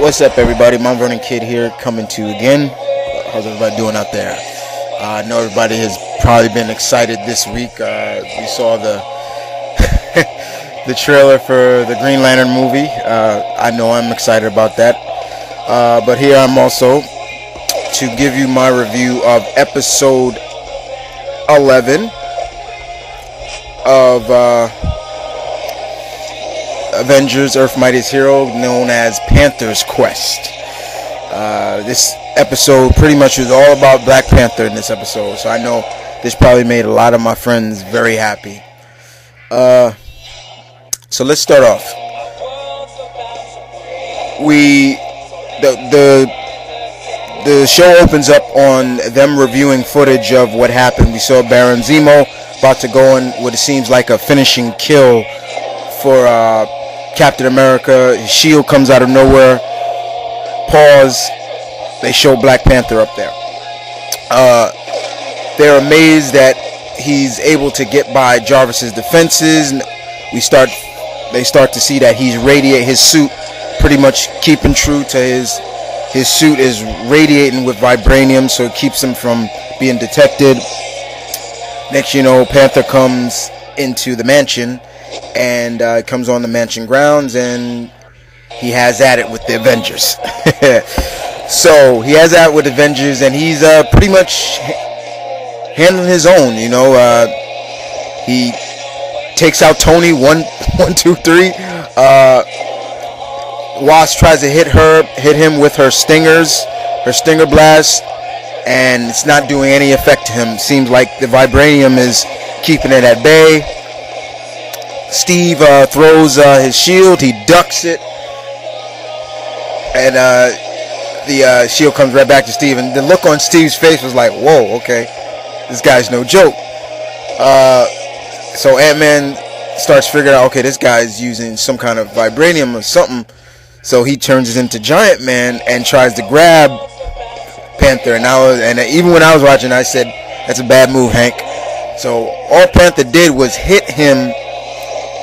What's up, everybody? Mount Vernon Kid here, coming to you again. How's everybody doing out there? I know everybody has probably been excited this week. We saw the the trailer for the Green Lantern movie. I know I'm excited about that. But here I'm also to give you my review of episode 11 of Avengers Earth Mightiest Hero, known as Panther's Quest. This episode pretty much was all about Black Panther in this episode, so I know this probably made a lot of my friends very happy. So let's start off. The show opens up on them reviewing footage of what happened. We saw Baron Zemo about to go in what it seems like a finishing kill for Captain America. His shield comes out of nowhere. Pause. They show Black Panther up there. They're amazed that he's able to get by Jarvis's defenses. They start to see that he's his suit pretty much keeping true to his suit is radiating with vibranium, so it keeps him from being detected. Next you know, Panther comes into the mansion and comes on the mansion grounds, and he has at it with the Avengers. So he has at it with Avengers, and he's pretty much handling his own. You know, he takes out Tony 1, 2, 3. Wasp tries to hit him with her stinger blast, and it's not doing any effect to him. Seems like the vibranium is keeping it at bay. Steve throws his shield, he ducks it, and the shield comes right back to Steve, and the look on Steve's face was like, whoa, okay, this guy's no joke. So Ant-Man starts figuring out, okay, this guy's using some kind of vibranium or something, so he turns into Giant Man and tries to grab Panther, and even when I was watching, I said, that's a bad move, Hank. So all Panther did was hit him,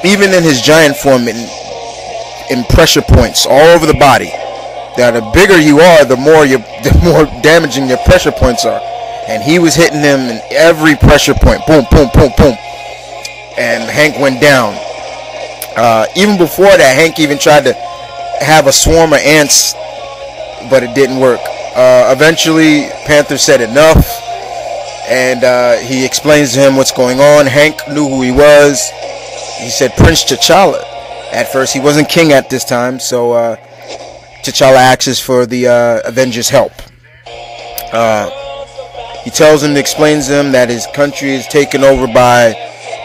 even in his giant form, in pressure points all over the body. Now, the bigger you are, the more damaging your pressure points are. And he was hitting him in every pressure point. Boom, boom, boom, boom. And Hank went down. Even before that, Hank even tried to have a swarm of ants, but it didn't work. Eventually, Panther said enough, and he explains to him what's going on. Hank knew who he was. He said Prince T'Challa. At first, he wasn't king at this time, so T'Challa asks for the Avengers' help. He tells him, explains to him that his country is taken over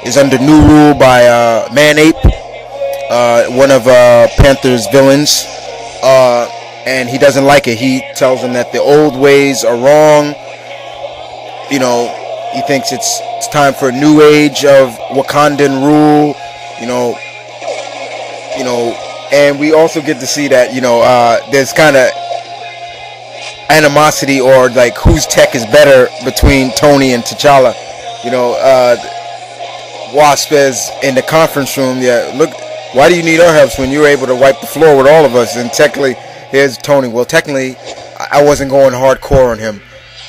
is under new rule by Man-Ape, one of Panther's villains, and he doesn't like it. He tells him that the old ways are wrong. You know, he thinks it's time for a new age of Wakandan rule. You know, and we also get to see that, there's kind of animosity, or like whose tech is better between Tony and T'Challa. Wasp is in the conference room. Yeah, look, why do you need our help when you're able to wipe the floor with all of us? And technically, here's Tony. Well, technically, I wasn't going hardcore on him.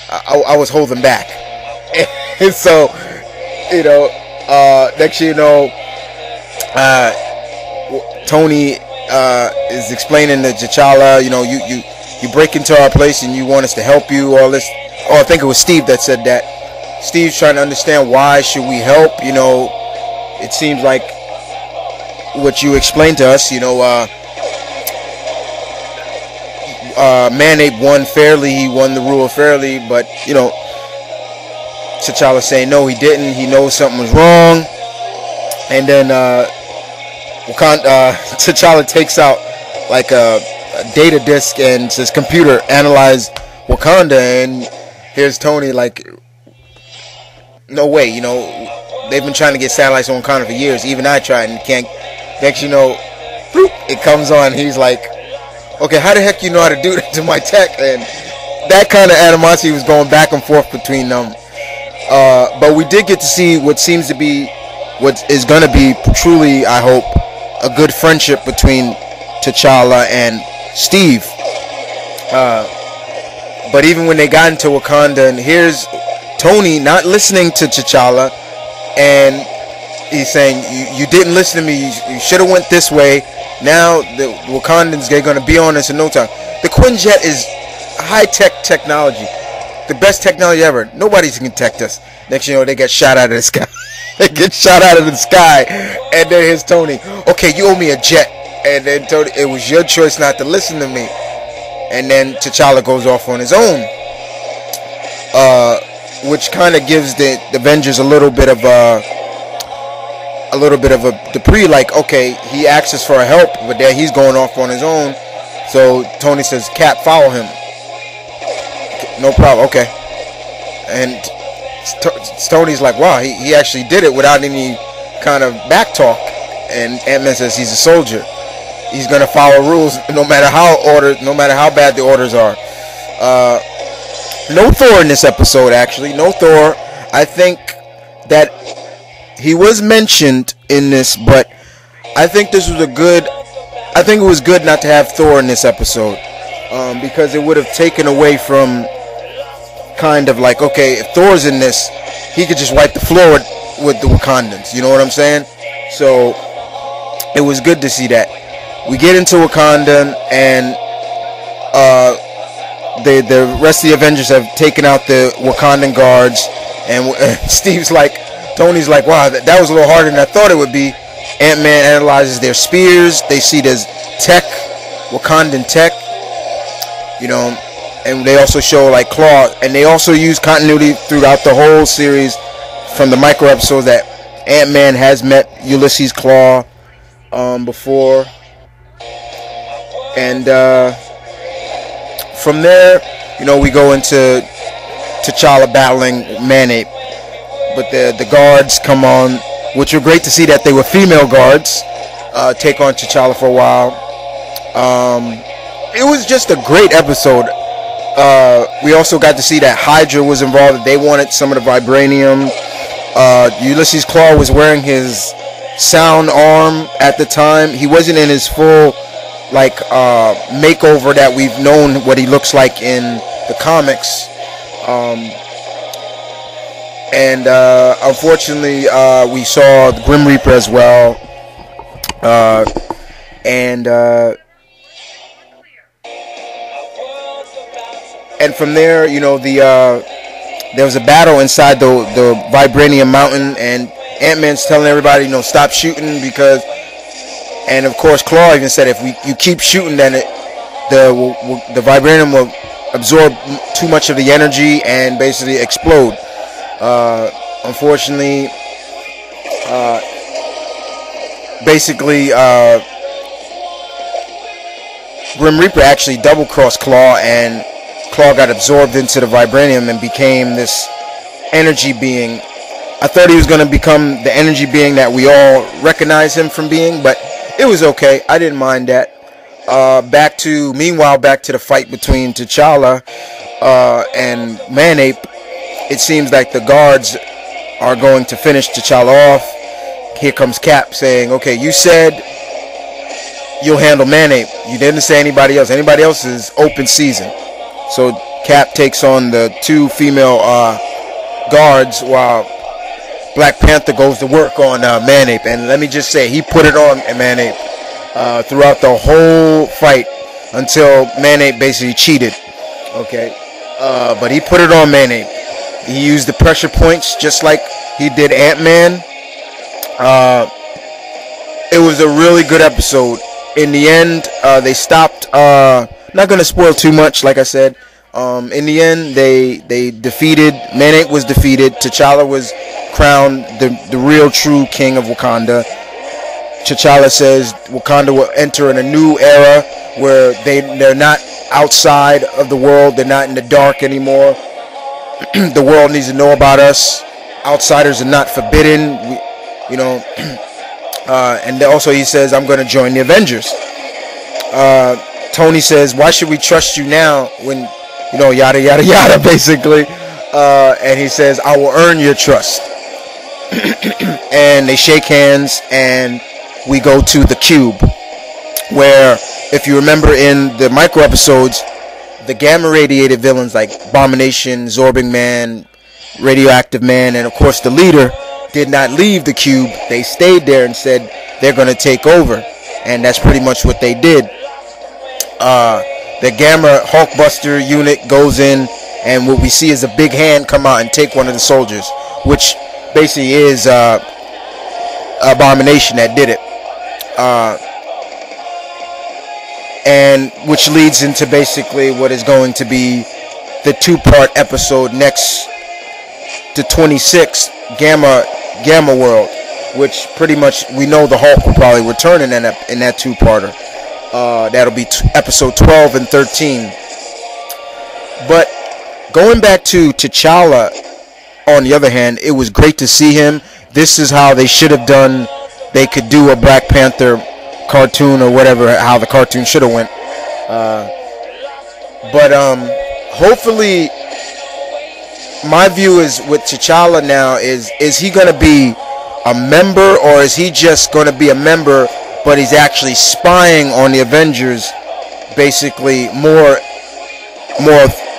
I was holding back. And so, next you know, Tony is explaining to T'Challa, you break into our place and you want us to help you, all this. Oh, I think it was Steve that said that. Steve's trying to understand, why should we help? It seems like what you explained to us, Man-Ape won fairly. He won the rule fairly, but, T'Challa saying no, he didn't. He knows something was wrong. And then T'Challa takes out like a data disk and says, "Computer, analyze Wakanda." And here's Tony like, "No way, you know, they've been trying to get satellites on Wakanda for years. Even I tried and can't." Next, you know, bloop, it comes on. He's like, "Okay, how the heck you know how to do that to my tech?" And that kind of animosity was going back and forth between them. But we did get to see what seems to be, what is going to be truly, I hope, a good friendship between T'Challa and Steve. But even when they got into Wakanda, and here's Tony not listening to T'Challa, and he's saying, you didn't listen to me, you should have went this way. Now the Wakandans, they're going to be on this in no time. The Quinjet is high-tech technology, the best technology ever. Nobody's can protect us. Next, you know, they get shot out of the sky. They get shot out of the sky. And then here's Tony, "Okay, you owe me a jet." And then Tony, "It was your choice not to listen to me." And then T'Challa goes off on his own, which kind of gives the Avengers a little bit of a debris. Like, okay, he asks us for help, but then he's going off on his own. So Tony says, "Cap, follow him." "No problem, okay." And Tony's like, "Wow, he actually did it without any kind of back talk." And Ant-Man says he's a soldier. He's gonna follow rules no matter how bad the orders are. No Thor in this episode, actually. No Thor. I think that he was mentioned in this, but I think it was good not to have Thor in this episode, because it would have taken away from kind of like, okay, if Thor's in this, he could just wipe the floor with the Wakandans. You know what I'm saying? So it was good to see that. We get into Wakanda, and the rest of the Avengers have taken out the Wakandan guards, and Tony's like, "Wow, that was a little harder than I thought it would be." Ant-Man analyzes their spears. They see there's tech, Wakandan tech, you know, and they also show like Claw, and they also use continuity throughout the whole series from the micro episodes that Ant-Man has met Ulysses Claw before. And from there, you know, we go into T'Challa battling Manape. But the guards come on, which were great to see that they were female guards, take on T'Challa for a while. It was just a great episode. We also got to see that Hydra was involved. They wanted some of the vibranium. Ulysses Claw was wearing his sound arm at the time. He wasn't in his full makeover that we've known what he looks like in the comics. Unfortunately, we saw the Grim Reaper as well. And from there, you know, there was a battle inside the Vibranium Mountain, and Ant-Man's telling everybody, you know, stop shooting because. And of course, Claw even said if you keep shooting, then the vibranium will absorb too much of the energy and basically explode. Unfortunately, Grim Reaper actually double-crossed Claw, and Claw got absorbed into the vibranium and became this energy being. I thought he was going to become the energy being that we all recognize him from being, but it was okay. I didn't mind that. Back to the fight between T'Challa and Manape. It seems like the guards are going to finish T'Challa off. Here comes Cap saying, "Okay, you said you'll handle Manape. You didn't say anybody else. Anybody else is open season." So Cap takes on the two female guards while Black Panther goes to work on Manape. And let me just say, he put it on Manape throughout the whole fight until Manape basically cheated. Okay, but he put it on Manape. He used the pressure points just like he did Ant-Man. It was a really good episode. In the end, they stopped. Not going to spoil too much, like I said. In the end, they defeated. Manek was defeated. T'Challa was crowned the real true king of Wakanda. T'Challa says Wakanda will enter in a new era where they're not outside of the world. They're not in the dark anymore. The world needs to know about us. Outsiders are not forbidden. And also he says, I'm going to join the Avengers. Tony says, why should we trust you now when, yada, yada, yada, basically. And he says, I will earn your trust. And they shake hands, and we go to the cube, where, if you remember in the micro episodes, the gamma radiated villains like Abomination, Zorbing Man, Radioactive Man, and of course the leader did not leave the cube. They stayed there and said they're going to take over, and that's pretty much what they did. The Gamma Hulkbuster unit goes in, and what we see is a big hand come out and take one of the soldiers, which basically is Abomination that did it. And which leads into basically what is going to be the 2-part episode next to 26, Gamma World, which pretty much we know the Hulk will probably return in that 2-parter. That'll be episode 12 and 13. But going back to T'Challa, on the other hand, it was great to see him. This is how they should have done. They could do a Black Panther cartoon or whatever, how the cartoon should have went. But hopefully, my view is with T'Challa now is he going to be a member, or is he just going to be a member but he's actually spying on the Avengers, basically more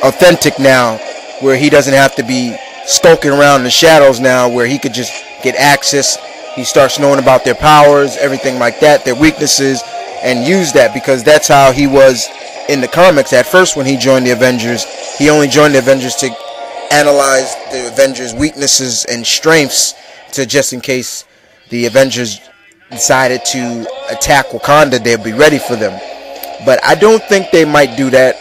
authentic now, where he doesn't have to be skulking around in the shadows now, where he could just get access. He starts knowing about their powers, everything like that, their weaknesses, and use that, because that's how he was in the comics. At first, when he joined the Avengers, he only joined the Avengers to analyze the Avengers' weaknesses and strengths, to just in case the Avengers decided to attack Wakanda, they'll be ready for them. But I don't think they might do that.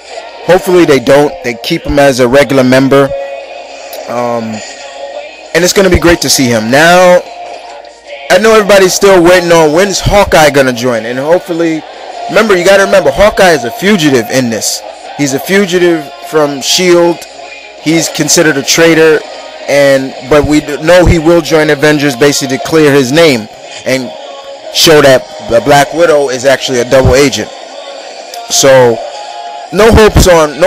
Hopefully they don't. They keep him as a regular member. And it's going to be great to see him. Now, I know everybody's still waiting on when's Hawkeye going to join. And hopefully, remember, you got to remember, Hawkeye is a fugitive in this. He's a fugitive from S.H.I.E.L.D. He's considered a traitor. But we know he will join Avengers basically to clear his name and show that the Black Widow is actually a double agent. So, no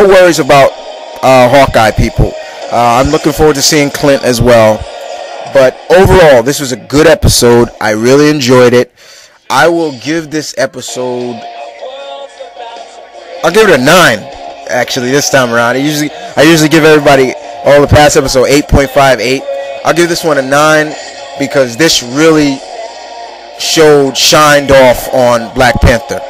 worries about Hawkeye, people. I'm looking forward to seeing Clint as well. But overall, this was a good episode. I really enjoyed it. I will give this episode, I'll give it a 9, actually, this time around. I usually give everybody, all the past episode, 8.58. I'll give this one a 9 because this really shined off on Black Panther.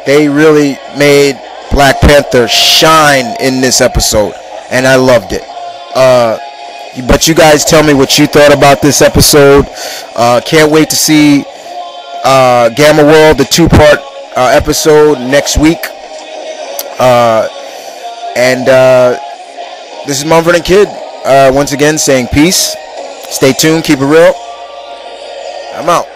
They really made Black Panther shine in this episode, and I loved it. But you guys tell me what you thought about this episode. Can't wait to see Gamma World, the 2-part episode next week. This is Mumford and Kid once again saying peace. Stay tuned, keep it real. I'm out.